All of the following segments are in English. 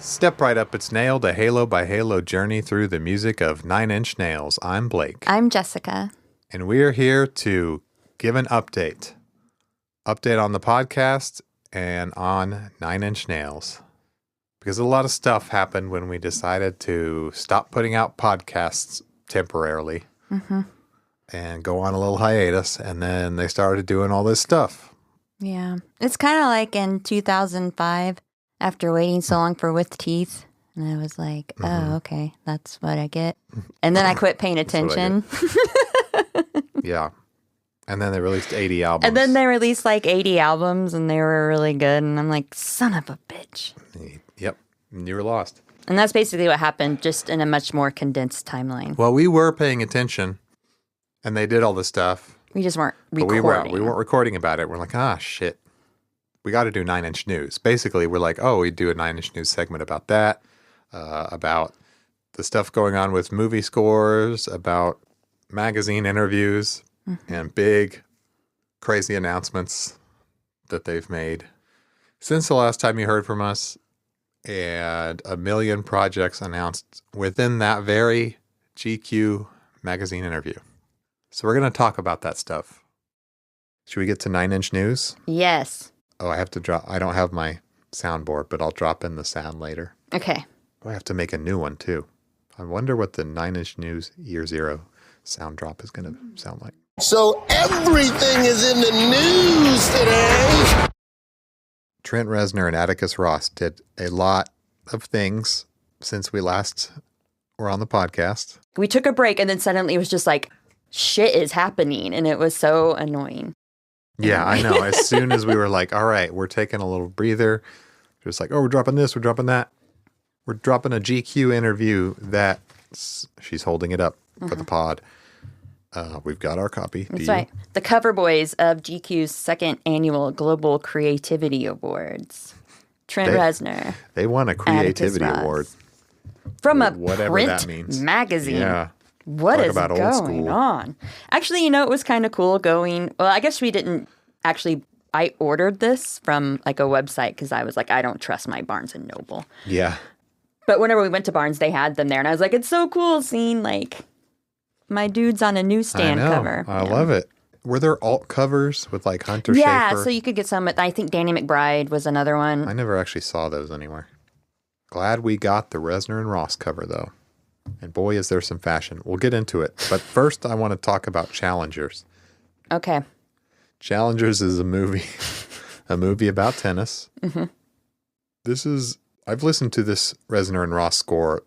Step right up, it's nailed, a Halo by Halo journey through the music of Nine Inch Nails. I'm Blake. I'm Jessica. And we are here to give an update. Update on the podcast and on Nine Inch Nails. Because a lot of stuff happened when we decided to stop putting out podcasts temporarily and go on a little hiatus. And then they started doing all this stuff. Yeah. It's kind of like in 2005, after waiting so long for With Teeth. And I was like, oh, okay, that's what I get. And then I quit paying attention. Yeah. And then they released 80 albums. And then they released like 80 albums and they were really good. And I'm like, son of a bitch. Yep. And you were lost. And that's basically what happened, just in a much more condensed timeline. Well, we were paying attention and they did all this stuff. We just weren't But recording. we weren't recording about it. We're like, shit. We got to do 9 Inch News. Basically, we're like, we do a 9 Inch News segment about that, about the stuff going on with movie scores, about magazine interviews, and big, crazy announcements that they've made since the last time you heard from us, and a million projects announced within that very GQ magazine interview. So we're going to talk about that stuff. Should we get to 9 Inch News? Yes. Oh, I have to drop. I don't have my soundboard, but I'll drop in the sound later. Okay. I have to make a new one too. I wonder what the 9 Inch News Year Zero sound drop is going to sound like. So everything is in the news today. Trent Reznor and Atticus Ross did a lot of things since we last were on the podcast. We took a break and then suddenly it was just like, shit is happening. And it was so annoying. Yeah, I know. As soon as we were like, all right, we're taking a little breather, just like, we're dropping this, we're dropping that. We're dropping a GQ interview that she's holding it up for the pod. We've got our copy. That's right. The cover boys of GQ's second annual Global Creativity Awards. Trent Reznor. They won a creativity Atticus Ross. award. From a whatever print that means. magazine. Yeah. What Talk is about old going school. on? Actually, it was kind of cool going. Well, I guess we didn't actually. I ordered this from like a website because I was like, I don't trust my Barnes and Noble. Yeah. But whenever we went to Barnes, they had them there, and I was like, it's so cool seeing like my dudes on a newsstand I know. cover. I love it. Were there alt covers with like Hunter Yeah, Schafer? so you could get some. I think Danny McBride was another one. I never actually saw those anywhere. Glad we got the Reznor and Ross cover though. And boy, is there some fashion. We'll get into it. But first, I want to talk about Challengers. Okay. Challengers is a movie about tennis. I've listened to this Reznor and Ross score,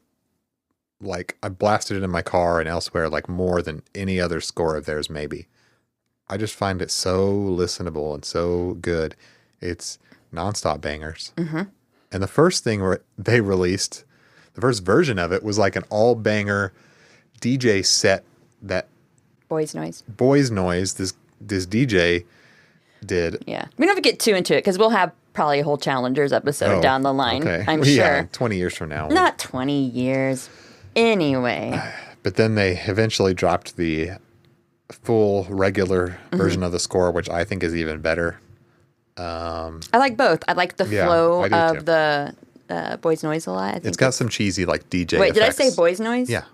like I blasted it in my car and elsewhere, like more than any other score of theirs maybe. I just find it so listenable and so good. It's nonstop bangers. And the first thing they released, the first version of it was like an all-banger DJ set that Boys Noise. Boys Noise, this DJ did. Yeah. We don't have to get too into it because we'll have probably a whole Challengers episode down the line. Okay. I'm Well, sure. Yeah, 20 years from now. Not 20 years. Anyway. But then they eventually dropped the full regular version of the score, which I think is even better. I like both. I like the Yeah, flow I do of too. the Boys Noise a lot. I think It's got some cheesy like DJ Wait, did I effects. say Boys Noise? Yeah.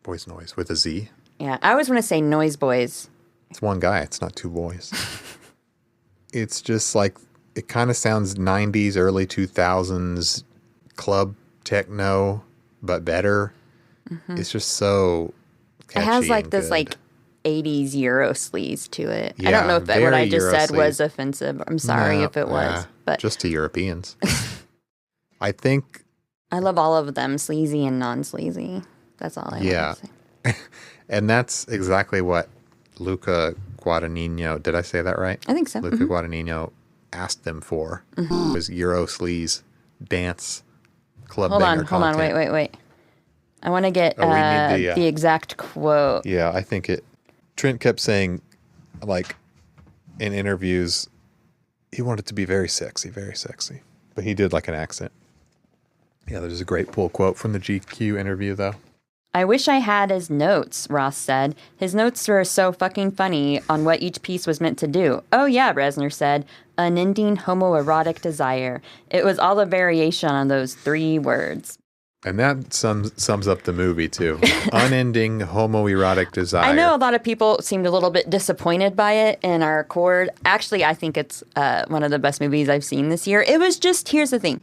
Boys Noise with a Z. Yeah. I always want to say Noise Boys. It's one guy. It's not two boys. It's just like, it kind of sounds 90s, early 2000s club techno, but better. It's just so catchy. It has like and this good. like 80s Euro sleaze to it. I Yeah, don't know if what very I just Euro said was sleaze. offensive. I'm sorry No, if it was. But just to Europeans. I think, I love all of them, sleazy and non-sleazy. That's all I Yeah. want to say. and that's exactly what Luca Guadagnino, did I say that right? I think so. Luca Guadagnino asked them for was Euro sleaze dance club Hold banger on, content. wait. I want to get Oh, we need the exact quote. Yeah, I think Trent kept saying, like, in interviews, he wanted it to be very sexy. But he did like an accent. Yeah, there's a great pull quote from the GQ interview, though. I wish I had his notes, Ross said. His notes were so fucking funny on what each piece was meant to do. Oh yeah, Reznor said. unending homoerotic desire. It was all a variation on those 3 words. And that sums up the movie, too. Unending homoerotic desire. I know a lot of people seemed a little bit disappointed by it in our accord. Actually, I think it's one of the best movies I've seen this year. It was just, here's the thing.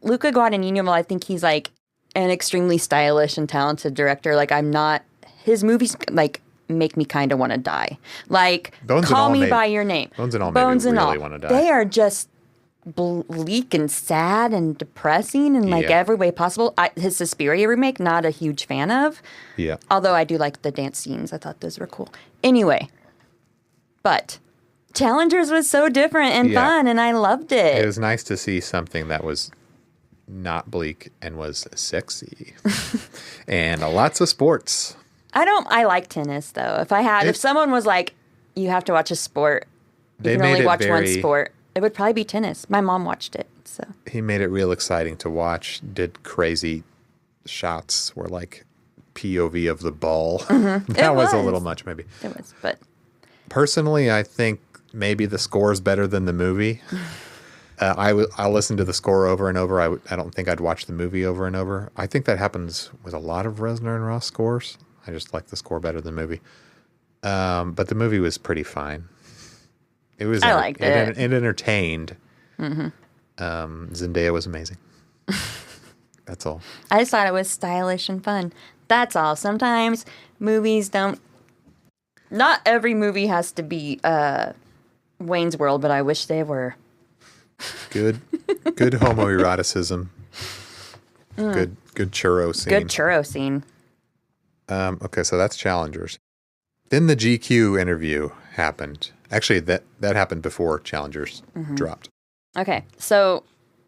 Luca Guadagnino, well, I think he's like an extremely stylish and talented director. Like, his movies, like, make me kind of want to die. Like, Bones and Call All Me made- by Your Name. Bones and All made me really wanna die. They are just bleak and sad and depressing in like Yeah. every way possible. His Suspiria remake, not a huge fan of. Yeah. Although I do like the dance scenes. I thought those were cool. Anyway, but Challengers was so different and Yeah. fun, and I loved it. It was nice to see something that was not bleak and was sexy. And lots of sports. I like tennis though. If someone was like, you have to watch a sport, you They can made only it watch one very- sport, it would probably be tennis. My mom watched it, so. He made it real exciting to watch. Did crazy shots were like POV of the ball. That It was a was. little much, maybe. It was, but Personally, I think maybe the score is better than the movie. I'll listen to the score over and over. I don't think I'd watch the movie over and over. I think that happens with a lot of Reznor and Ross scores. I just like the score better than the movie. But the movie was pretty fine. It was. I liked it. It entertained. Zendaya was amazing. That's all. I just thought it was stylish and fun. That's all. Sometimes movies don't. Not every movie has to be Wayne's World, but I wish they were. Good homoeroticism. Good churro scene. Good churro scene. Okay, so that's Challengers. Then the GQ interview happened. Actually, that happened before Challengers dropped. Okay, so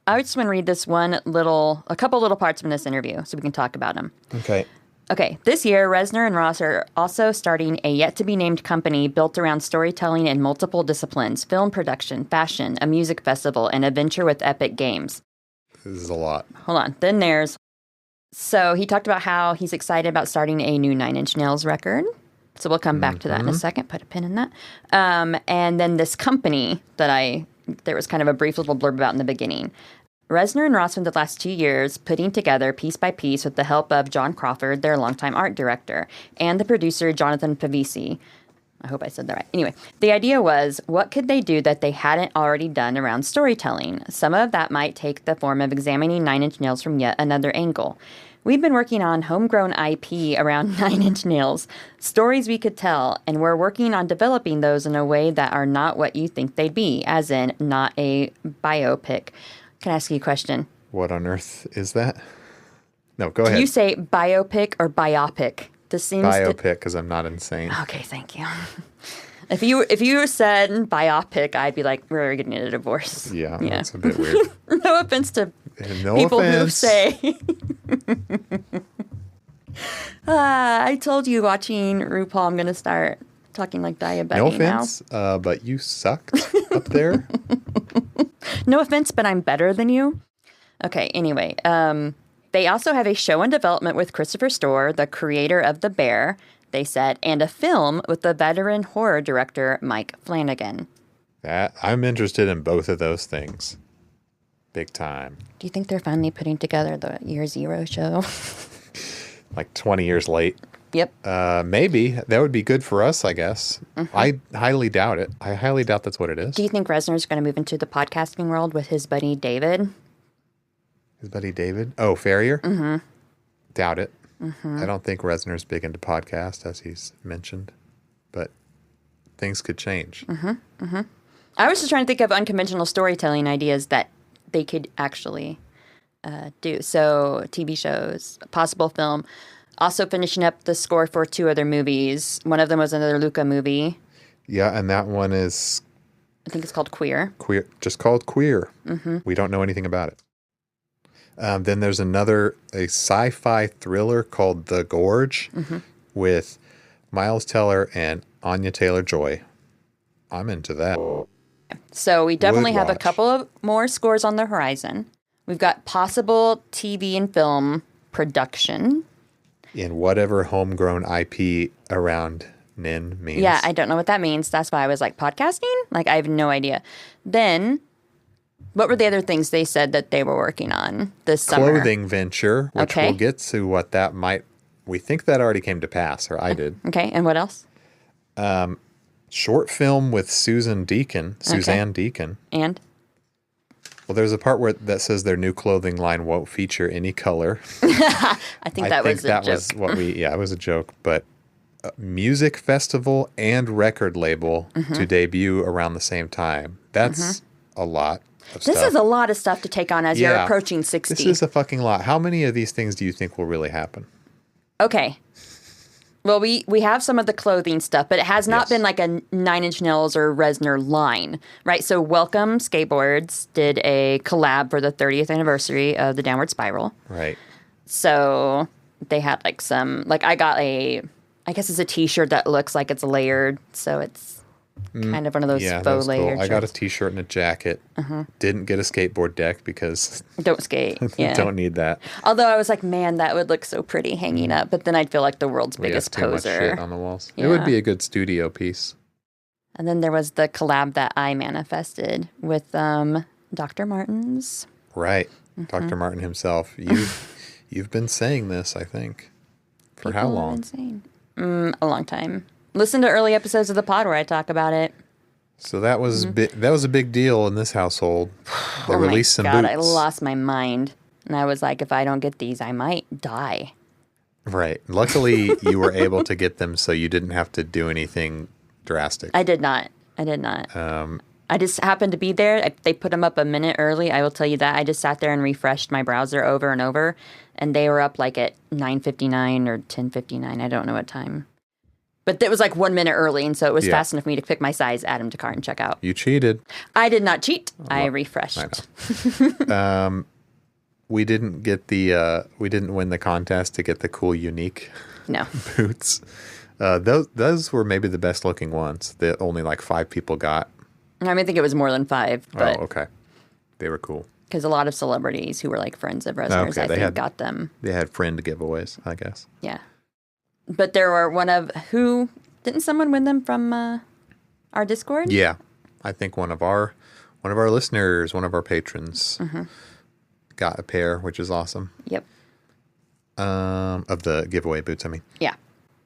I just want to read a couple little parts from this interview so we can talk about them. Okay. Okay, this year, Reznor and Ross are also starting a yet-to-be-named company built around storytelling in multiple disciplines: film production, fashion, a music festival, and a venture with Epic Games. This is a lot. Hold on. Then so he talked about how he's excited about starting a new Nine Inch Nails record. So we'll come back to that in a second. Put a pin in that. And then this company that there was kind of a brief little blurb about in the beginning. Reznor and Ross spent the last 2 years putting together piece by piece with the help of John Crawford, their longtime art director, and the producer Jonathan Pavisi. I hope I said that right. Anyway, the idea was, what could they do that they hadn't already done around storytelling? Some of that might take the form of examining Nine Inch Nails from yet another angle. We've been working on homegrown IP around Nine Inch Nails, stories we could tell, and we're working on developing those in a way that are not what you think they'd be, as in not a biopic. Can I ask you a question? What on earth is that? No, go Do ahead. you say biopic or biopic? This seems Biopic, because I'm not insane. Okay, thank you. If you said biopic, I'd be like, we're getting a divorce. Yeah, that's a bit weird. No offense to No people who offense. say. I told you watching RuPaul, I'm going to start talking like diabetic No now. offense, but you sucked up there. No offense, but I'm better than you. Okay, anyway. They also have a show in development with Christopher Storer, the creator of The Bear, they said, and a film with the veteran horror director Mike Flanagan. I'm interested in both of those things. Big time. Do you think they're finally putting together the Year Zero show? Like 20 years late. Yep. Maybe. That would be good for us, I guess. I highly doubt it. I highly doubt that's what it is. Do you think Reznor's going to move into the podcasting world with his buddy David? His buddy David? Oh, Farrier? Mm-hmm. Doubt it. I don't think Reznor's big into podcasts, as he's mentioned. But things could change. I was just trying to think of unconventional storytelling ideas that they could actually do. So TV shows, a possible film. Also finishing up the score for 2 other movies. One of them was another Luca movie. Yeah, and that one is I think it's called Queer. queer, just called Queer. We don't know anything about it. Then there's a sci-fi thriller called The Gorge with Miles Teller and Anya Taylor-Joy. I'm into that. So we definitely have a watch. couple of more scores on the horizon. We've got possible TV and film production. In whatever homegrown IP around nin means. Yeah, I don't know what that means. That's why I was like, podcasting? Like, I have no idea. Then, what were the other things they said that they were working on this summer? Clothing venture, which Okay. we'll get to what that might. We think that already came to pass, or I did. Okay, and what else? Short film with Suzanne Deacon. And? Well, there's a part where that says their new clothing line won't feature any color. I think that was a that joke. was what we. Yeah, it was a joke, but. Music festival and record label Mm-hmm. to debut around the same time. That's a lot of This stuff. is a lot of stuff to take on as you're Yeah. approaching 60. This is a fucking lot. How many of these things do you think will really happen? Okay. Well, we have some of the clothing stuff, but it has not Yes. been like a Nine Inch Nails or Reznor line, right? So Welcome Skateboards did a collab for the 30th anniversary of the Downward Spiral. Right. So they had like some, like I got I guess it's a t-shirt that looks like it's layered. So it's kind of one of those Yeah, that faux was layered cool. I got a shirts. t-shirt and a jacket. Didn't get a skateboard deck because Don't skate. Yeah. don't need that. Although I was like, man, that would look so pretty hanging up. But then I'd feel like the world's We have biggest too much shit poser. on the walls. It would Yeah. be a good studio piece. And then there was the collab that I manifested with Dr. Martens. Right. Mm-hmm. Dr. Martin himself. You've been saying this, I think. For how People have long? been saying. A long time. Listen to early episodes of the pod where I talk about it. So that was that was a big deal in this household. They Oh released some my God, boots. I lost my mind. And I was like, if I don't get these, I might die. Right. Luckily, you were able to get them so you didn't have to do anything drastic. I did not. I just happened to be there. They put them up a minute early. I will tell you that. I just sat there and refreshed my browser over and over, and they were up like at 9:59 or 10:59. I don't know what time. But it was like 1 minute early, and so it was Yeah. fast enough for me to pick my size, add them to cart, and check out. You cheated. I did not cheat. I refreshed. I know. We didn't get we didn't win the contest to get the cool unique No. boots. Those were maybe the best looking ones that only like 5 people got. I mean, I think it was more than 5, but Oh, okay. They were cool. because a lot of celebrities who were like friends of Reznor's, Okay, I they think, had- got them. They had friend giveaways, I guess. Yeah. But there were didn't someone win them from our Discord? Yeah. I think one of our listeners, one of our patrons got a pair, which is awesome. Yep. Of the giveaway boots, I mean. Yeah.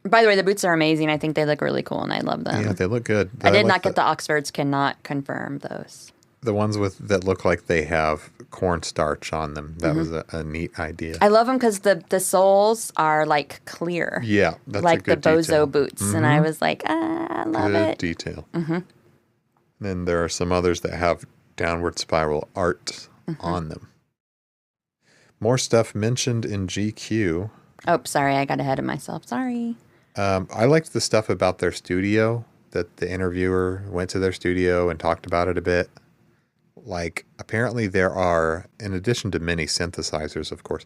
By the way, the boots are amazing. I think they look really cool, and I love them. Yeah, they look good. I did like not get the Oxfords. Cannot confirm those. the ones that look like they have cornstarch on them. That was a neat idea. I love them because the soles are like clear. Yeah, that's like a good the Bozo detail. boots, and I was like, I love Good it. detail. Then there are some others that have downward spiral art on them. More stuff mentioned in GQ. Oh, sorry, I got ahead of myself. Sorry. I liked the stuff about their studio, that the interviewer went to their studio and talked about it a bit. Like, apparently there are, in addition to many synthesizers, of course,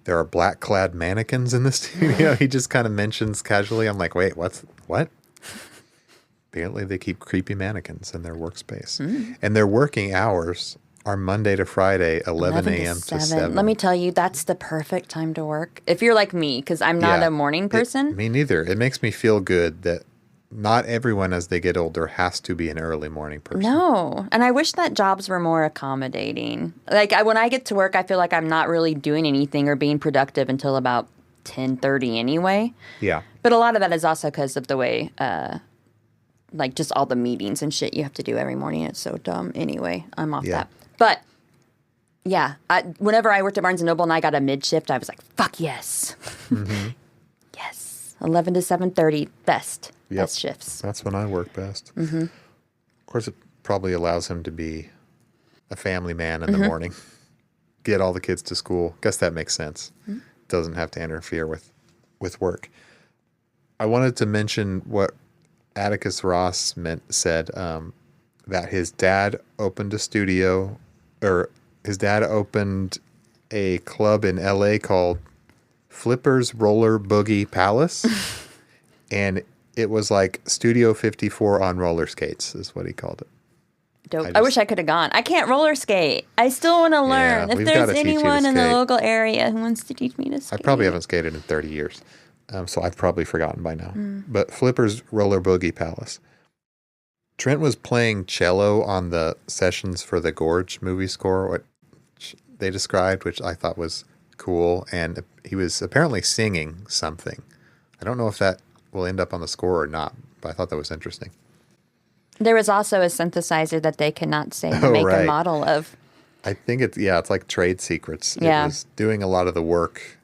there are black-clad mannequins in the studio. He just kind of mentions casually. I'm like, wait, what? Apparently they keep creepy mannequins in their workspace. And their working hours are Monday to Friday, 11 a.m. to 7. Let me tell you, that's the perfect time to work. If you're like me, because I'm not Yeah. a morning person. Me neither. It makes me feel good that not everyone as they get older has to be an early morning person. No. And I wish that jobs were more accommodating. Like when I get to work, I feel like I'm not really doing anything or being productive until about 10:30 anyway. Yeah. But a lot of that is also because of the way, like just all the meetings and shit you have to do every morning. It's so dumb. Anyway, I'm off Yeah. that. But yeah, whenever I worked at Barnes & Noble and I got a mid shift, I was like, fuck yes. Yes. 11 to 7:30, best. Yep. Best shifts. That's when I work best. Of course, it probably allows him to be a family man in the morning, get all the kids to school. Guess that makes sense. Doesn't have to interfere with work. I wanted to mention what Atticus Ross said, that his dad opened a studio, or his dad opened a club in LA called Flippers Roller Boogie Palace. And it was like Studio 54 on roller skates, is what he called it. Dope. I I wish I could have gone. I can't roller skate. I still want to learn. Yeah, If we've there's gotta teach you to anyone in the skate. local area who wants to teach me to skate. I probably haven't skated in 30 years. So I've probably forgotten by now. But Flipper's Roller Boogie Palace. Trent was playing cello on the sessions for the Gorge movie score, which they described, which I thought was cool. And he was apparently singing something. I don't know if that will end up on the score or not, but I thought that was interesting. There was also a synthesizer that they could not say the Oh, make right. and model of. I think it's like trade secrets. Yeah. It was doing a lot of the work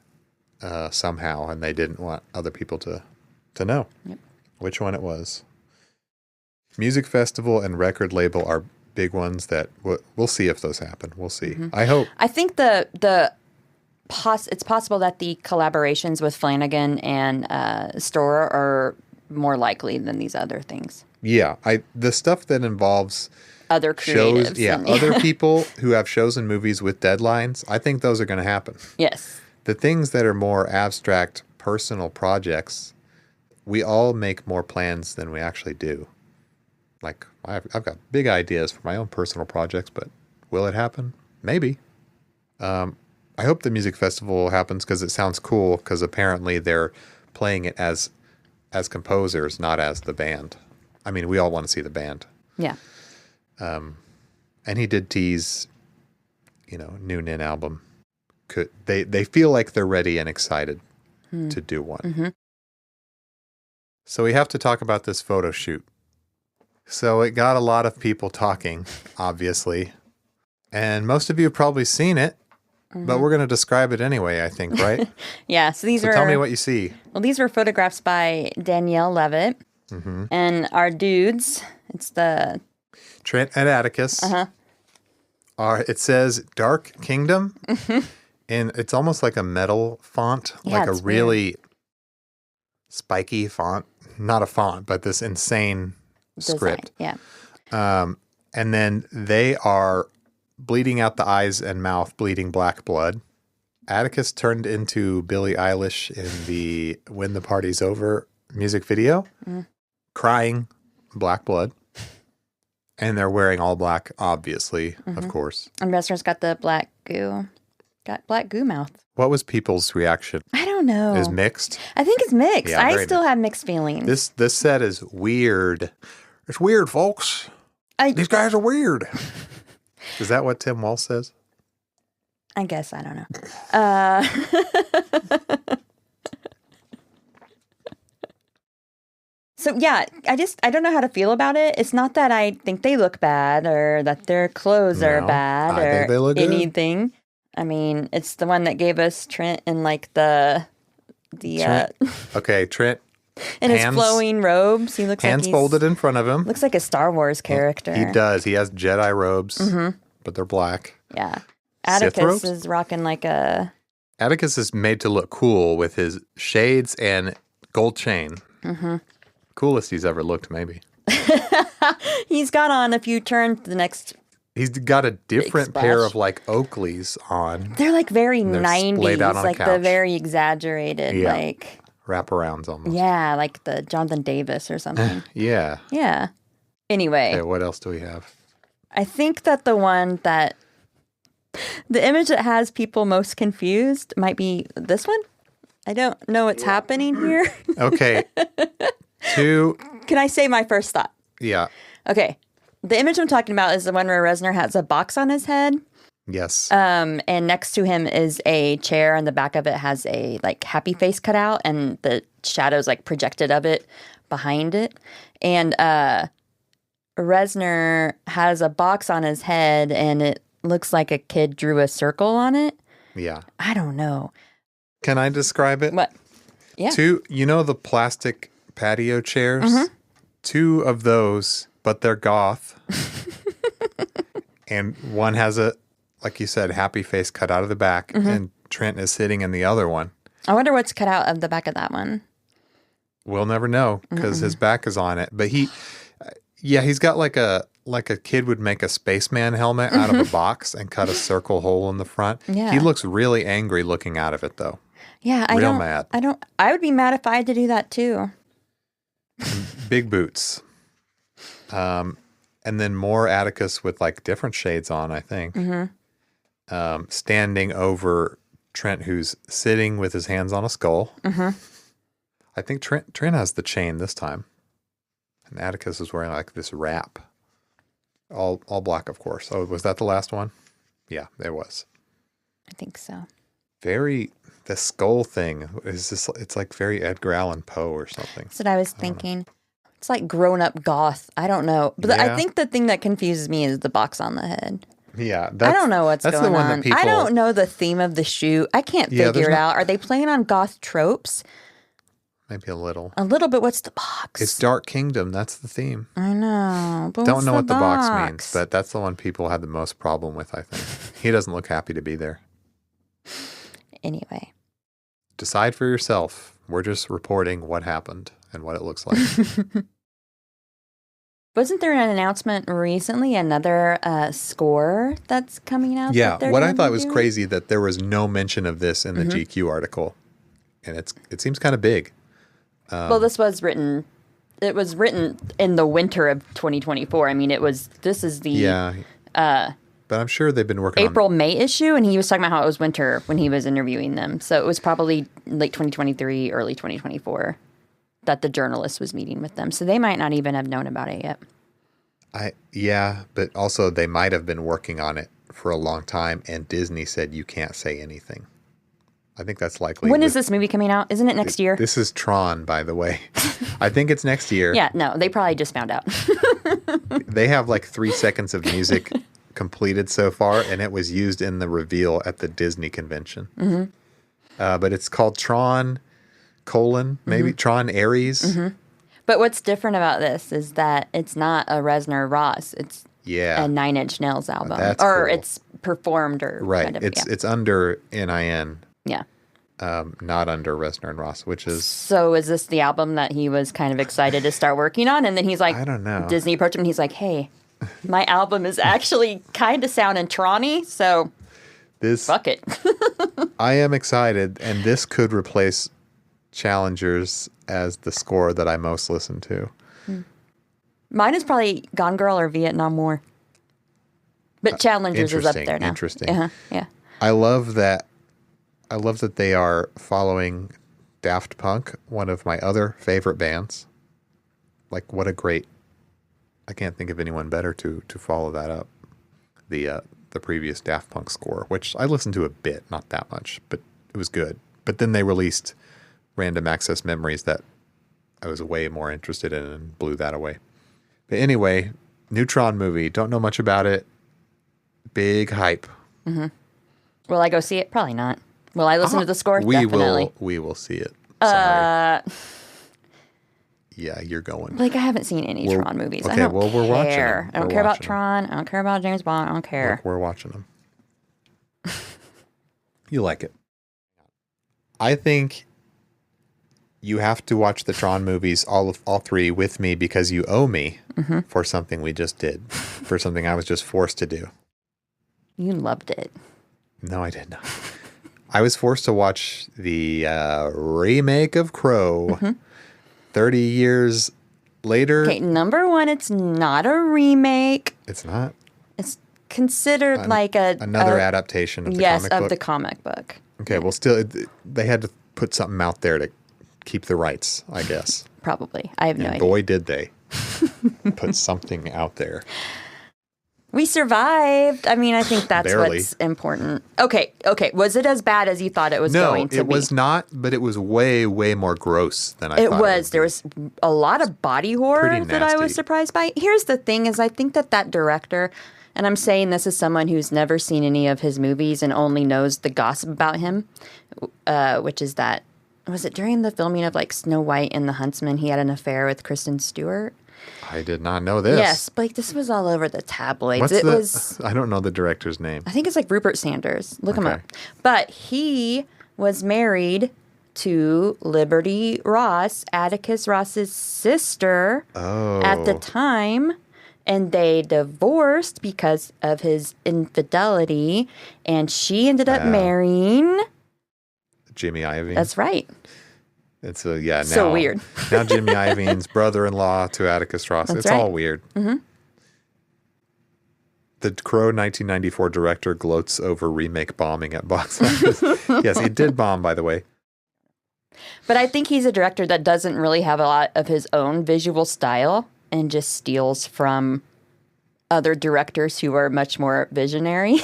somehow, and they didn't want other people to know which one it was. Music festival and record label are big ones that we'll see if those happen. We'll see. I hope. I think it's possible that the collaborations with Flanagan and Storer are more likely than these other things. Yeah, the stuff that involves Other creatives. shows, other people who have shows and movies with deadlines, I think those are going to happen. Yes. The things that are more abstract, personal projects, we all make more plans than we actually do. Like, I've got big ideas for my own personal projects, but will it happen? Maybe. I hope the music festival happens because it sounds cool, because apparently they're playing it as composers, not as the band. I mean, we all want to see the band. Yeah. And he did tease, new Nin album. They feel like they're ready and excited to do one. Mm-hmm. So we have to talk about this photo shoot. So it got a lot of people talking, obviously. And most of you have probably seen it, but we're going to describe it anyway, I think, right? Yeah. So So tell me what you see. Well, these were photographs by Danielle Levitt. And our dudes, it's the... Trent and Atticus. It says Dark Kingdom, and it's almost like a metal font, Yeah, like a it's really spiky font. Not a font, but this insane script. Design. Yeah. And then they are bleeding out the eyes and mouth, bleeding black blood. Atticus turned into Billie Eilish in the When the Party's Over music video, crying black blood. And they're wearing all black, obviously, of course. And Resner's got the black goo. Got black goo mouth. What was people's reaction? I don't know. Is mixed? I think it's mixed. Yeah, I very still have mixed feelings. This set is weird. It's weird, folks. These guys are weird. Is that what Tim Walsh says? I guess. I don't know. So, yeah, I don't know how to feel about it. It's not that I think they look bad or that their clothes are No, bad I or think they look good. anything. I mean, it's the one that gave us Trent in like the Trent. Okay, Trent. in his hands- flowing robes. He looks like Hands he's, folded in front of him. looks like a Star Wars character. He does. He has Jedi robes, but they're black. Yeah. Sith robes? Atticus is rocking like a... Atticus is made to look cool with his shades and gold chain. Coolest he's ever looked, maybe. He's got on, if you turn to the next... He's got a different splash. pair of like Oakleys on, They're like very they're splayed 90s, out on a like the couch. very exaggerated, Yeah. like... wraparounds almost. Yeah, like the Jonathan Davis or something. Yeah. Yeah. Anyway, Okay, what else do we have? I think that the one that... The image that has people most confused might be this one. I don't know what's happening here. Okay. Two. Can I say my first thought? Yeah. Okay. The image I'm talking about is the one where Resner has a box on his head. Yes. And next to him is a chair, and the back of it has a like happy face cut out, and the shadows like projected of it behind it. And Resner has a box on his head, and it looks like a kid drew a circle on it. Yeah. I don't know. Can I describe it? What? Yeah. Two, the plastic patio chairs? Two of those, but they're goth. And one has a, like you said, happy face cut out of the back, and Trent is sitting in the other one. I wonder what's cut out of the back of that one. We'll never know because his back is on it. But he's got like a kid would make a spaceman helmet out of a box and cut a circle hole in the front. Yeah. He looks really angry looking out of it though. Yeah, Real mad. I would be mad if I had to do that too. Big boots. And then more Atticus with like different shades on, I think. Standing over Trent, who's sitting with his hands on a skull. I think Trent has the chain this time. And Atticus is wearing like this wrap. All black, of course. Oh, was that the last one? Yeah, it was. I think so. The skull thing is just, it's like very Edgar Allan Poe or something. That's what I was thinking. It's like grown up goth. I don't know. But I Yeah. think the thing that confuses me is the box on the head. Yeah. I don't know what's that's going the one on. That people, I don't know the theme of the shoe. I can't Yeah, figure there's it no- out. Are they playing on goth tropes? Maybe a little. A little bit. What's the box? It's Dark Kingdom. That's the theme. I know. But Don't what's know what the box box means, but that's the one people had the most problem with, I think. He doesn't look happy to be there. Anyway. Decide for yourself. We're just reporting what happened and what it looks like. Wasn't there an announcement recently, another score that's coming out? Yeah, that they're what I gonna thought be was doing? crazy that there was no mention of this in the GQ article. And it seems kind of big. Well, this was written. It was written in the winter of 2024. I mean, this is the Yeah. But I'm sure they've been working April, May issue, and he was talking about how it was winter when he was interviewing them. So it was probably late 2023, early 2024 that the journalist was meeting with them. So they might not even have known about it yet. but also they might have been working on it for a long time and Disney said you can't say anything. I think that's likely. When is this movie coming out? Isn't it next year? This is Tron, by the way. I think it's next year. Yeah, no, they probably just found out. They have like 3 seconds of music completed so far, and it was used in the reveal at the Disney convention. But it's called Tron: maybe Tron Ares. But what's different about this is that it's not a Reznor Ross. It's Yeah, a Nine Inch Nails album, That's or cool. it's performed, or right. kind of, It's under NIN, yeah. not under Reznor and Ross, which is So is this the album that he was kind of excited to start working on? And then he's like, I don't know. Disney approached him and he's like, hey, my album is actually kind of sounding Tron-y, so this. fuck it. I am excited, and this could replace Challengers as the score that I most listen to. Mine is probably Gone Girl or Vietnam War. But Challengers is up there now. Interesting. Yeah. I love that they are following Daft Punk, one of my other favorite bands. Like, what a great... I can't think of anyone better to follow that up. The previous Daft Punk score, which I listened to a bit, not that much, but it was good. But then they released Random Access Memories that I was way more interested in and blew that away. But anyway, Neutron movie. Don't know much about it. Big hype. Will I go see it? Probably not. Will I listen to the score? We Definitely. will see it. Sorry. Yeah, you're going. Like, I haven't seen any We're- Tron movies. I okay, don't well, we're watching care. them. I don't We're care about watching them. Tron. I don't care about James Bond. I don't care. We're watching them. You like it. I think you have to watch the Tron movies, all three, with me because you owe me for something we just did, for something I was just forced to do. You loved it. No, I did not. I was forced to watch the remake of Crow 30 years later. Okay, number one, it's not a remake. It's not It's considered like another adaptation of the yes, comic of book. the comic book. Okay, well, still, they had to put something out there to keep the rights, I guess. Probably. I have no And idea. boy, did they put something out there. We survived. I mean, I think that's Barely. what's important. Okay. Was it as bad as you thought it was going to it be? was not, but it was way, way more gross than I It thought. was. There was a lot of body horror Pretty that I was nasty. surprised by. Here's the thing is I think that director, and I'm saying this as someone who's never seen any of his movies and only knows the gossip about him, which is that, was it during the filming of like Snow White and the Huntsman, he had an affair with Kristen Stewart? I did not know this. Yes, but like, this was all over the tabloids. What's It the, was... I don't know the director's name. I think it's like Rupert Sanders. Look him Okay. up. But he was married to Liberty Ross, Atticus Ross's sister, at the time. And they divorced because of his infidelity. And she ended up marrying. Jimmy Iovine. That's right. It's now So weird. Now Jimmy Iovine's brother-in-law to Atticus Ross. That's It's right. all weird. The Crow 1994 director gloats over remake bombing at box office. Yes, it did bomb, by the way. But I think he's a director that doesn't really have a lot of his own visual style and just steals from other directors who are much more visionary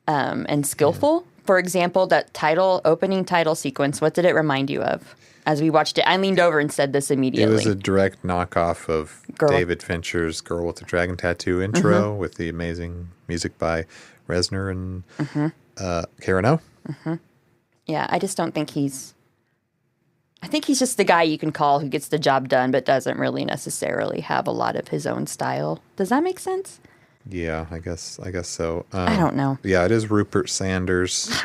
and skillful. For example, that opening title sequence, what did it remind you of? As we watched it, I leaned over and said this immediately. It was a direct knockoff of David Fincher's Girl with the Dragon Tattoo intro with the amazing music by Reznor and Karen O. Yeah, I just don't think I think he's just the guy you can call who gets the job done but doesn't really necessarily have a lot of his own style. Does that make sense? Yeah, I guess so. I don't know. Yeah, it is Rupert Sanders.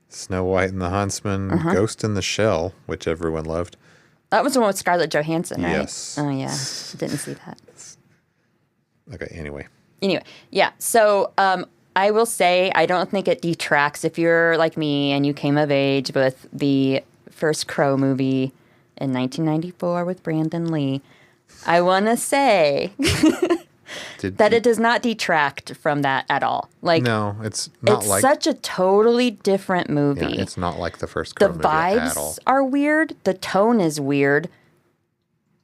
Snow White and the Huntsman, Ghost in the Shell, which everyone loved. That was the one with Scarlett Johansson, right? Yes. Oh, yeah. Didn't see that. Okay, anyway. Yeah. So I will say I don't think it detracts if you're like me and you came of age with the first Crow movie in 1994 with Brandon Lee. I want to say that it does not detract from that at all. Like, no, it's not it's like such a totally different movie. Yeah, it's not like the first Crow The movie at all. vibes are weird. The tone is weird.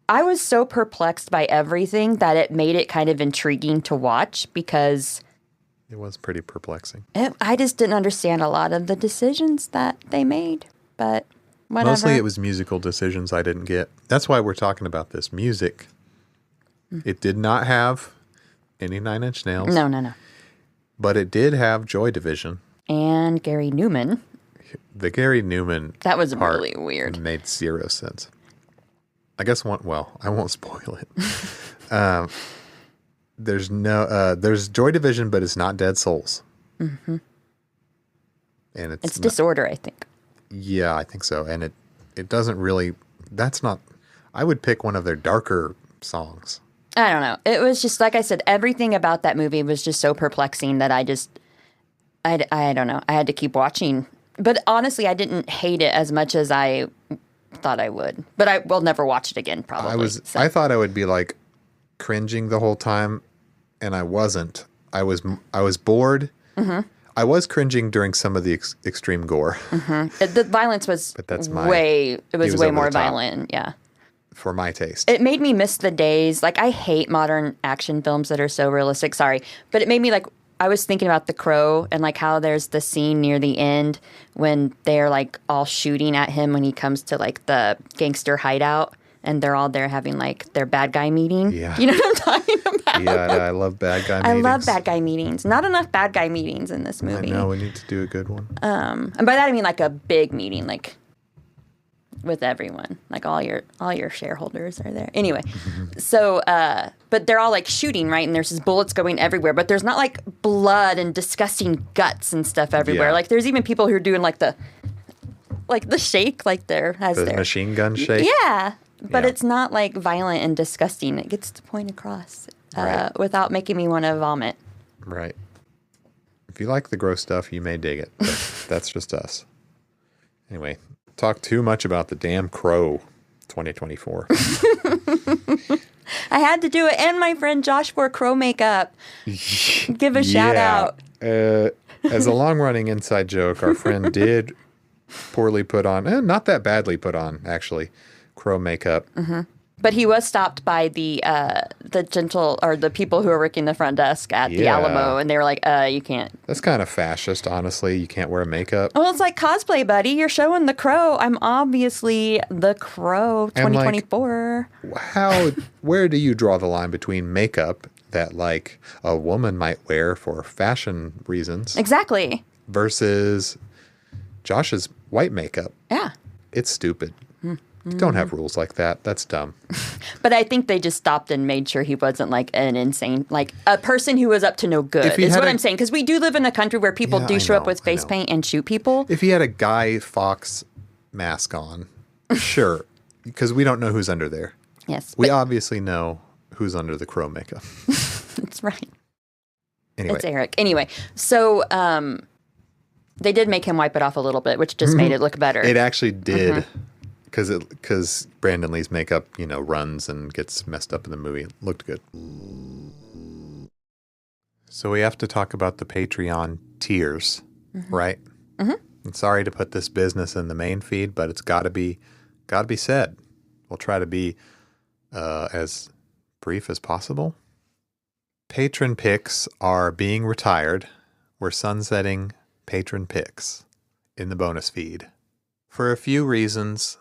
I was so perplexed by everything that it made it kind of intriguing to watch because It was pretty perplexing. I just didn't understand a lot of the decisions that they made. But whatever. Mostly it was musical decisions I didn't get. That's why we're talking about this music. It did not have any Nine Inch Nails. No. But it did have Joy Division. And Gary Newman. The Gary Newman That was part really weird. made zero sense. I guess I won't spoil it. There's Joy Division, but it's not Dead Souls. Mm-hmm. And It's Disorder, I think. Yeah, I think so. And it doesn't really, I would pick one of their darker songs. I don't know. It was just, like I said, everything about that movie was just so perplexing that I don't know. I had to keep watching. But honestly, I didn't hate it as much as I thought I would. But I will never watch it again, probably. I thought I would be like cringing the whole time, and I wasn't. I was bored. Mm-hmm. I was cringing during some of the extreme gore. Mm-hmm. The violence was way more violent. Yeah. For my taste. It made me miss the days. Like, I hate modern action films that are so realistic. Sorry. But it made me, like, I was thinking about The Crow and, like, how there's the scene near the end when they're, like, all shooting at him when he comes to, like, the gangster hideout. And they're all there having, like, their bad guy meeting. Yeah. You know what I'm talking about? Yeah, I love bad guy meetings. I love bad guy meetings. Not enough bad guy meetings in this movie. I know, we need to do a good one. And by that I mean, like, a big meeting, like, with everyone. Like, all your shareholders are there. Anyway, so, but they're all, like, shooting, right? And there's just bullets going everywhere. But there's not, like, blood and disgusting guts and stuff everywhere. Yeah. Like, there's even people who are doing, like, the shake, like, the machine gun shake? Yeah. But Yeah. it's not, like, violent and disgusting. It gets the point across Right. without making me want to vomit. Right. If you like the gross stuff, you may dig it. But that's just us. Anyway, talk too much about the damn Crow 2024. I had to do it. And my friend Josh wore Crow makeup. Give a shout out. As a long-running inside joke, our friend did poorly put on, not that badly put on, actually, Crow makeup. Mm-hmm. But he was stopped by the people who were working the front desk at the Alamo, and they were like, you can't. That's kind of fascist, honestly. You can't wear makeup. Well, it's like cosplay, buddy. You're showing the Crow. I'm obviously the Crow 2024. Where do you draw the line between makeup that, like, a woman might wear for fashion reasons Exactly. versus Josh's white makeup? Yeah. It's stupid. Don't have rules like that. That's dumb. But I think they just stopped and made sure he wasn't like an insane, like a person who was up to no good, is what I'm saying. Because we do live in a country where people do show up with face paint and shoot people. If he had a Guy Fawkes mask on, sure. Because we don't know who's under there. Yes. We obviously know who's under the Crow makeup. That's right. Anyway. It's Eric. Anyway, so they did make him wipe it off a little bit, which just made it look better. It actually did. Because Brandon Lee's makeup, runs and gets messed up in the movie. It looked good. So we have to talk about the Patreon tiers, right? Mm-hmm. I'm sorry to put this business in the main feed, but it's got to be said. We'll try to be as brief as possible. Patron picks are being retired. We're sunsetting patron picks in the bonus feed. For a few reasons,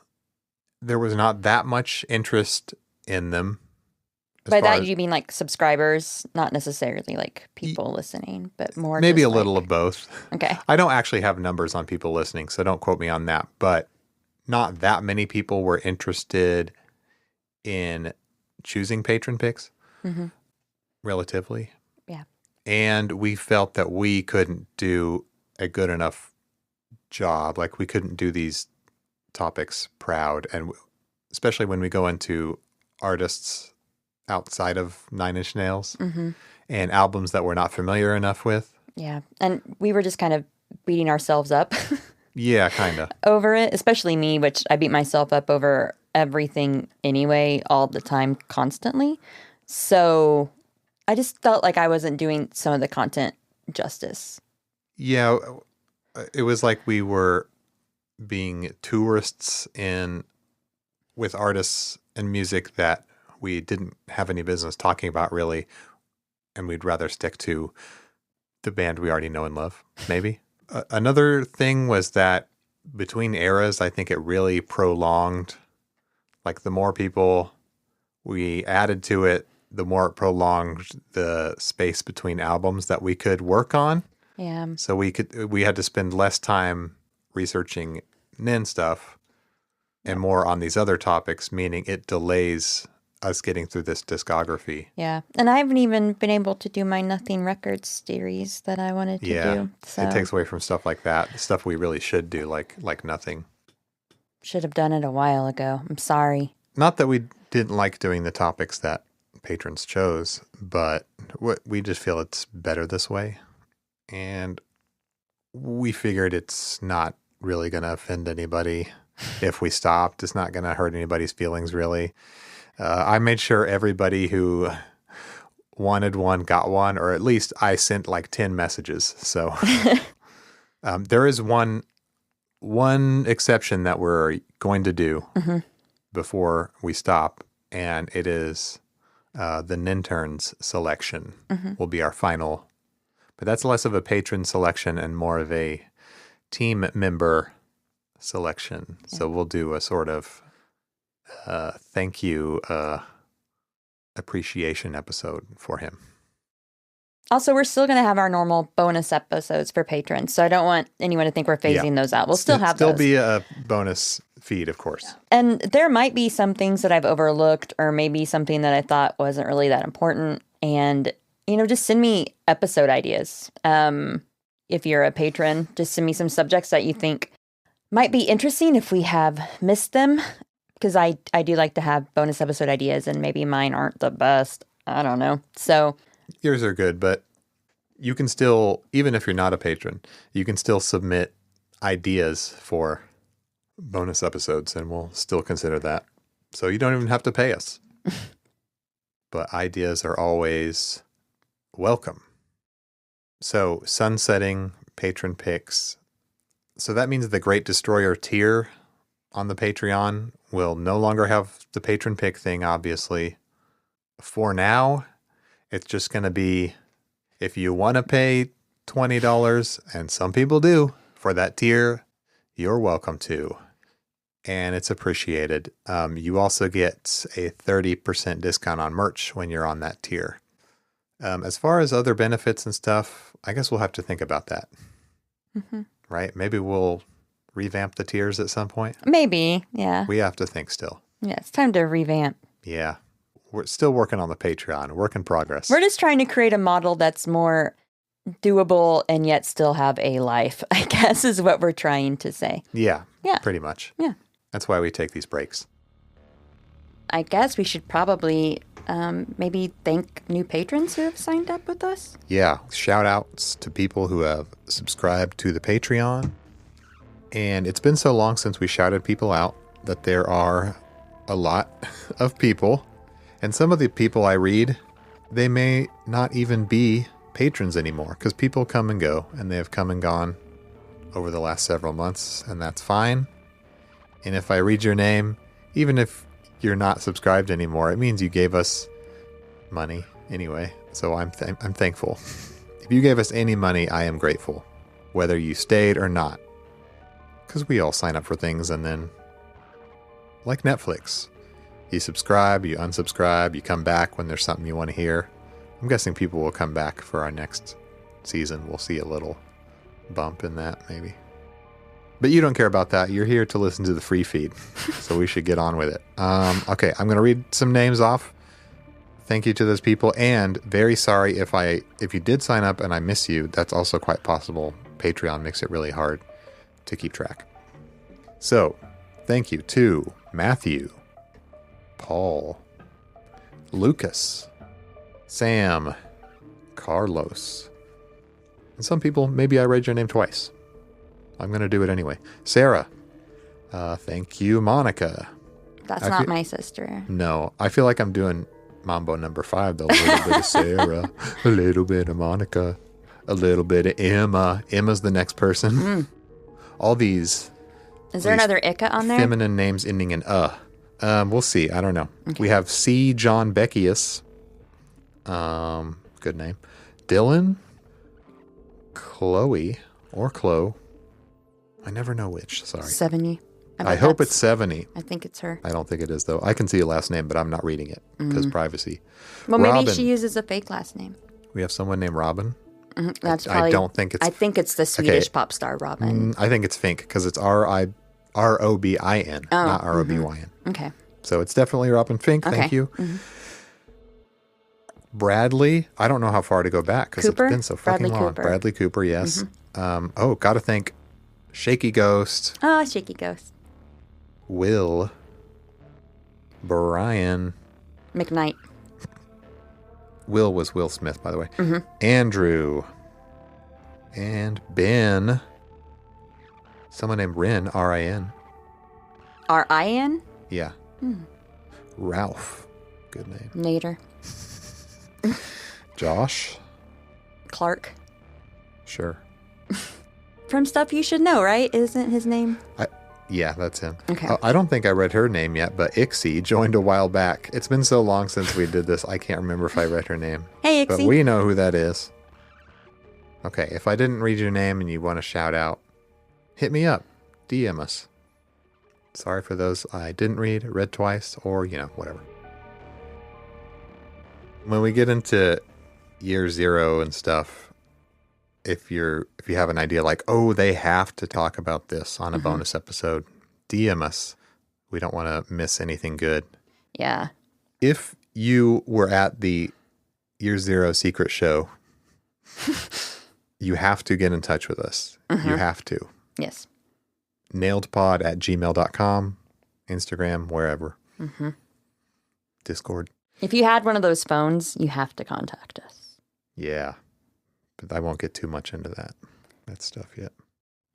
there was not that much interest in them. By that, you mean like subscribers, not necessarily like people listening, but more maybe just a little like- of both. Okay. I don't actually have numbers on people listening, so don't quote me on that. But not that many people were interested in choosing patron picks, relatively. Yeah. And we felt that we couldn't do a good enough job. Like we couldn't do these topics proud. And especially when we go into artists outside of Nine Inch Nails and albums that we're not familiar enough with. Yeah. And we were just kind of beating ourselves up Yeah, kind of. over it, especially me, which I beat myself up over everything anyway, all the time, constantly. So I just felt like I wasn't doing some of the content justice. Yeah, it was like we were being tourists with artists and music that we didn't have any business talking about really, and we'd rather stick to the band we already know and love, maybe. Another thing was that between eras, I think it really prolonged, like the more people we added to it, the more it prolonged the space between albums that we could work on. Yeah. So we had to spend less time researching Nin stuff and more on these other topics, meaning it delays us getting through this discography. Yeah. And I haven't even been able to do my Nothing Records series that I wanted to do. So It takes away from stuff like that, stuff we really should do, like Nothing. should have done it a while ago. I'm sorry. Not that we didn't like doing the topics that patrons chose, but we just feel it's better this way. And we figured it's not really going to offend anybody if we stopped. It's not going to hurt anybody's feelings, really. I made sure everybody who wanted one got one, or at least I sent like 10 messages. So there is one exception that we're going to do before we stop, and it is the Ninterns selection will be our final. But that's less of a patron selection and more of a team member selection. Yeah. So we'll do a sort of thank you appreciation episode for him. Also, we're still going to have our normal bonus episodes for patrons, so I don't want anyone to think we're phasing those out. We'll still have those. Still be a bonus feed, of course. And there might be some things that I've overlooked, or maybe something that I thought wasn't really that important. And, just send me episode ideas. If you're a patron, just send me some subjects that you think might be interesting if we have missed them. Because I do like to have bonus episode ideas, and maybe mine aren't the best. I don't know. So yours are good, but you can still, even if you're not a patron, you can still submit ideas for bonus episodes, and we'll still consider that. So you don't even have to pay us. But ideas are always welcome. So sunsetting patron picks. So that means the Great Destroyer tier on the Patreon will no longer have the patron pick thing, obviously. For now, it's just going to be, if you want to pay $20, and some people do, for that tier, you're welcome to. And it's appreciated. You also get a 30% discount on merch when you're on that tier. As far as other benefits and stuff, I guess we'll have to think about that. Mm-hmm. Right? Maybe we'll revamp the tiers at some point. Maybe, yeah. We have to think still. Yeah, it's time to revamp. Yeah. We're still working on the Patreon. Work in progress. We're just trying to create a model that's more doable and yet still have a life, I guess, is what we're trying to say. Yeah. Yeah. Pretty much. Yeah. That's why we take these breaks. I guess we should probably maybe thank new patrons who have signed up with us. Yeah. Shout outs to people who have subscribed to the Patreon. And it's been so long since we shouted people out that there are a lot of people. And some of the people I read, they may not even be patrons anymore, because people come and go, and they have come and gone over the last several months, and that's fine. And if I read your name, even if you're not subscribed anymore, it means you gave us money anyway. So I'm thankful. If you gave us any money, I am grateful, whether you stayed or not. Because we all sign up for things and then, like Netflix, you subscribe, you unsubscribe, you come back when there's something you want to hear. I'm guessing people will come back for our next season. We'll see a little bump in that, maybe. But you don't care about that. You're here to listen to the free feed, so we should get on with it. Okay, I'm going to read some names off. Thank you to those people, and very sorry if you did sign up and I miss you. That's also quite possible. Patreon makes it really hard to keep track. So, thank you to Matthew, Paul, Lucas, Sam, Carlos, and some people, maybe I read your name twice. I'm going to do it anyway. Sarah, thank you, Monica. That's not my sister. No, I feel like I'm doing Mambo number 5, though. A little bit of Sarah, a little bit of Monica, a little bit of Emma. Emma's the next person. All these. Is there another Ika on there? Feminine names ending in we'll see. I don't know. Okay. We have C. John Beckius. Good name. Dylan. Chloe. Or Chloe. I never know which. Sorry. 70. I hope it's 70. I think it's her. I don't think it is, though. I can see a last name, but I'm not reading it because privacy. Well, maybe she uses a fake last name. We have someone named Robin. That's probably. I don't think it's. I think it's the Swedish pop star Robin. I think it's Fink because it's Robin, not Robyn. Okay. So it's definitely Robin Fink. Okay. Thank you. Bradley. I don't know how far to go back because it's been so fucking long. Bradley Cooper. Yes. Got to thank Shaky Ghost. Oh, Shaky Ghost. Will. Brian. McKnight. Will was Will Smith, by the way. Andrew. And Ben. Someone named Rin, R-I-N. R-I-N? Yeah. Ralph. Good name. Nader. Josh. Clark. Sure. From Stuff You Should Know, right? Isn't his name? Yeah, that's him. Okay. I don't think I read her name yet, but Ixie joined a while back. It's been so long since we did this, I can't remember if I read her name. Hey, Ixie. But we know who that is. Okay, if I didn't read your name and you want to shout out, hit me up. DM us. Sorry for those I didn't read twice, or, whatever. When we get into year 0 and stuff, if you have an idea like, oh, they have to talk about this on a bonus episode, DM us. We don't want to miss anything good. Yeah. If you were at the year 0 secret show, you have to get in touch with us. You have to. Yes. nailedpod@gmail.com, Instagram, wherever. Discord. If you had one of those phones, you have to contact us. Yeah. But I won't get too much into that stuff yet.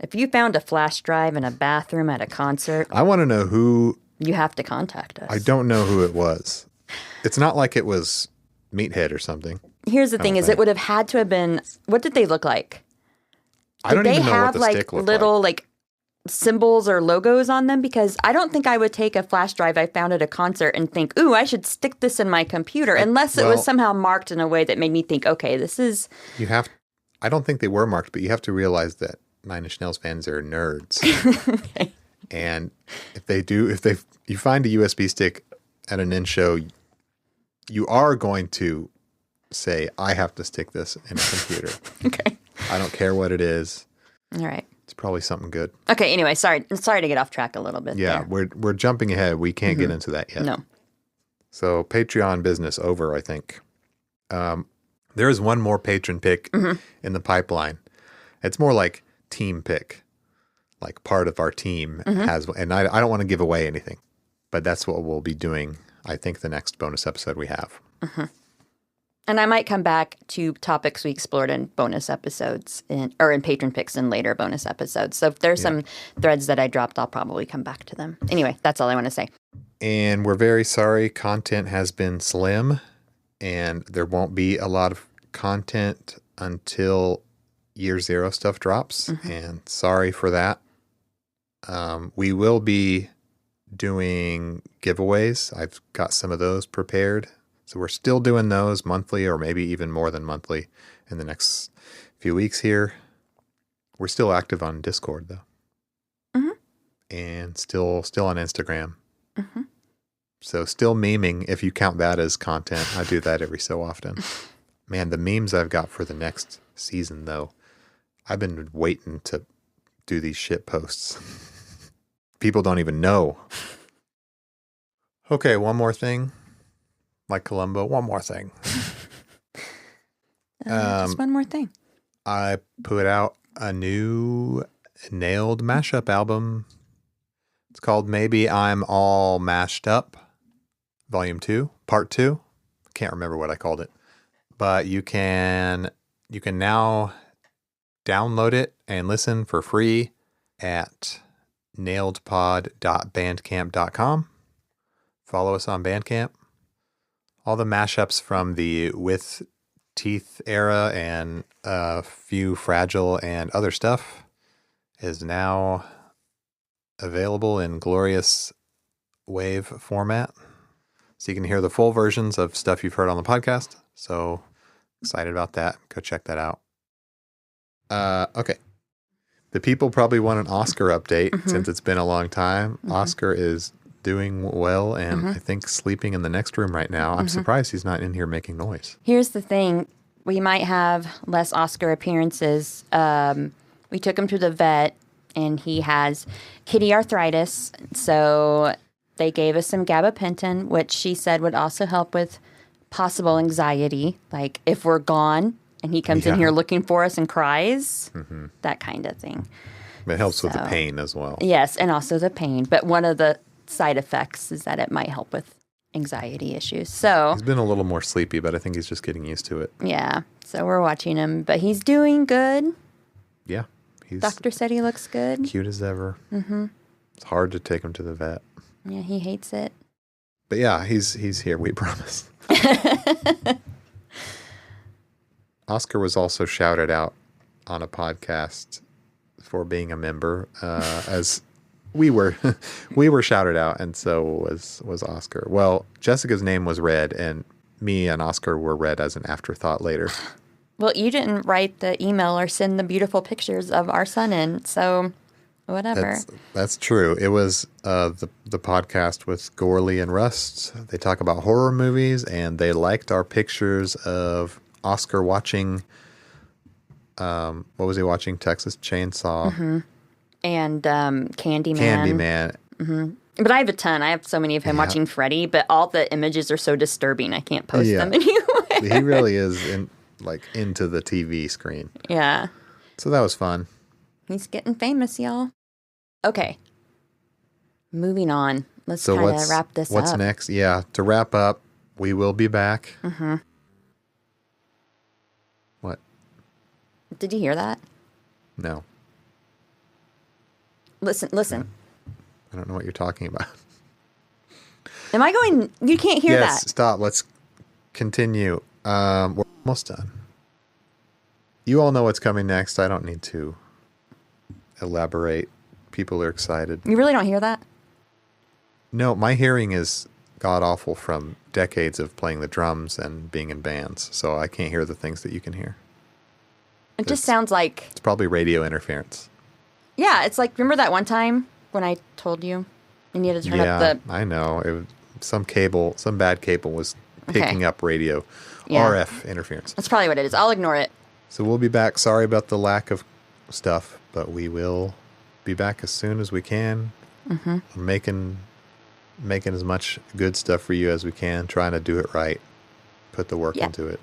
If you found a flash drive in a bathroom at a concert, I want to know who. You have to contact us. I don't know who it was. It's not like it was Meathead or something. Here's the thing: it would have had to have been. What did they look like? I don't even know what the stick looked like. Little symbols or logos on them? Because I don't think I would take a flash drive I found at a concert and think, ooh, I should stick this in my computer, unless it was somehow marked in a way that made me think, okay, this is... I don't think they were marked, but you have to realize that Nine Inch Nails fans are nerds. Okay. And if you find a USB stick at an in show, you are going to say, I have to stick this in a computer. Okay. I don't care what it is. All right. It's probably something good. Okay, anyway, sorry to get off track a little bit. Yeah, there. we're jumping ahead. We can't get into that yet. No. So Patreon business over, I think. There is one more patron pick in the pipeline. It's more like team pick. Like part of our team has, and I don't want to give away anything, but that's what we'll be doing, I think, the next bonus episode we have. And I might come back to topics we explored in bonus episodes or in patron picks in later bonus episodes. So if there's some threads that I dropped, I'll probably come back to them. Anyway, that's all I want to say. And we're very sorry. Content has been slim, and there won't be a lot of content until Year Zero stuff drops, and sorry for that. We will be doing giveaways. I've got some of those prepared. So we're still doing those monthly, or maybe even more than monthly in the next few weeks here. We're still active on Discord though. And still on Instagram. So still memeing, if you count that as content. I do that every so often. Man, the memes I've got for the next season though, I've been waiting to do these shit posts. People don't even know. Okay, one more thing. Like Columbo, one more thing. Just one more thing. I put out a new Nailed mashup album. It's called Maybe I'm All Mashed Up, Volume 2, Part 2. Can't remember what I called it. But you can now download it and listen for free at nailedpod.bandcamp.com. Follow us on Bandcamp. All the mashups from the With Teeth era and a few Fragile and other stuff is now available in glorious wave format. So you can hear the full versions of stuff you've heard on the podcast. So excited about that. Go check that out. Okay. The people probably want an Oscar update since it's been a long time. Oscar is doing well and I think sleeping in the next room right now. I'm surprised he's not in here making noise. Here's the thing. We might have less Oscar appearances. We took him to the vet, and he has kitty arthritis. So they gave us some gabapentin, which she said would also help with possible anxiety. Like if we're gone and he comes in here looking for us and cries, that kind of thing. It helps with the pain as well. Yes, and also the pain. But one of the side effects is that it might help with anxiety issues. So he's been a little more sleepy, but I think he's just getting used to it. yeah, so we're watching him, but he's doing good. Yeah, he's Doctor said he looks good. cute as ever. It's hard to take him to the vet, Yeah, he hates it. but yeah, he's here. We promise. Oscar was also shouted out on a podcast for being a member, as we were shouted out, and so was Oscar. Well, Jessica's name was read, and me and Oscar were read as an afterthought later. Well, you didn't write the email or send the beautiful pictures of our son in, so whatever. That's true. It was the podcast with Gorley and Rust. They talk about horror movies, and they liked our pictures of Oscar watching. What was he watching? Texas Chainsaw. And Candyman. Candyman. But I have a ton. I have so many of him watching Freddy, but all the images are so disturbing. I can't post them anywhere. He really is into the TV screen. Yeah. So that was fun. He's getting famous, y'all. Okay. Moving on. Let's try to wrap this up. What's next? Yeah. To wrap up, we will be back. What? Did you hear that? No. Listen. I don't know what you're talking about. Am I going? You can't hear Yes, that. stop. Let's continue. We're almost done. You all know what's coming next. I don't need to elaborate. People are excited. You really don't hear that? No, my hearing is god-awful from decades of playing the drums and being in bands, so I can't hear the things that you can hear. It just sounds like... It's probably radio interference. Yeah, it's like, remember that one time when I told you and you had to turn up the... I know. It was some bad cable was picking up radio. Yeah. RF interference. That's probably what it is. I'll ignore it. So we'll be back. Sorry about the lack of stuff, but we will be back as soon as we can. Making as much good stuff for you as we can. Trying to do it right. Put the work into it.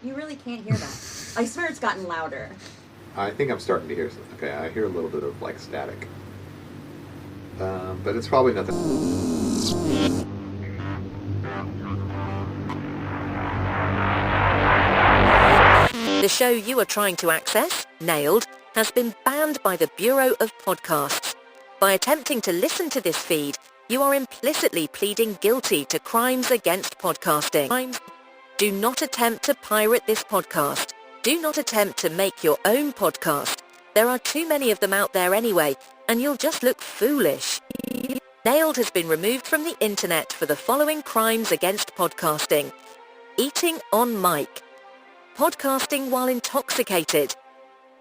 You really can't hear that. I swear it's gotten louder. I think I'm starting to hear something. Okay, I hear a little bit of like static. But it's probably nothing. The show you are trying to access, Nailed, has been banned by the Bureau of Podcasts. By attempting to listen to this feed, you are implicitly pleading guilty to crimes against podcasting. Do not attempt to pirate this podcast. Do not attempt to make your own podcast. There are too many of them out there anyway, and you'll just look foolish. Nailed has been removed from the internet for the following crimes against podcasting. Eating on mic. Podcasting while intoxicated.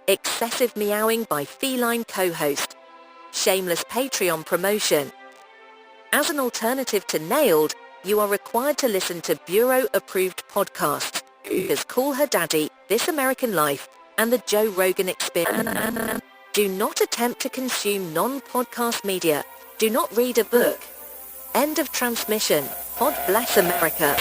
Excessive meowing by feline co-host. Shameless Patreon promotion. As an alternative to Nailed, you are required to listen to Bureau-approved podcasts. As Call Her Daddy, This American Life, and the Joe Rogan Experience. Do not attempt to consume non-podcast media. Do not read a book. End of transmission. God bless America.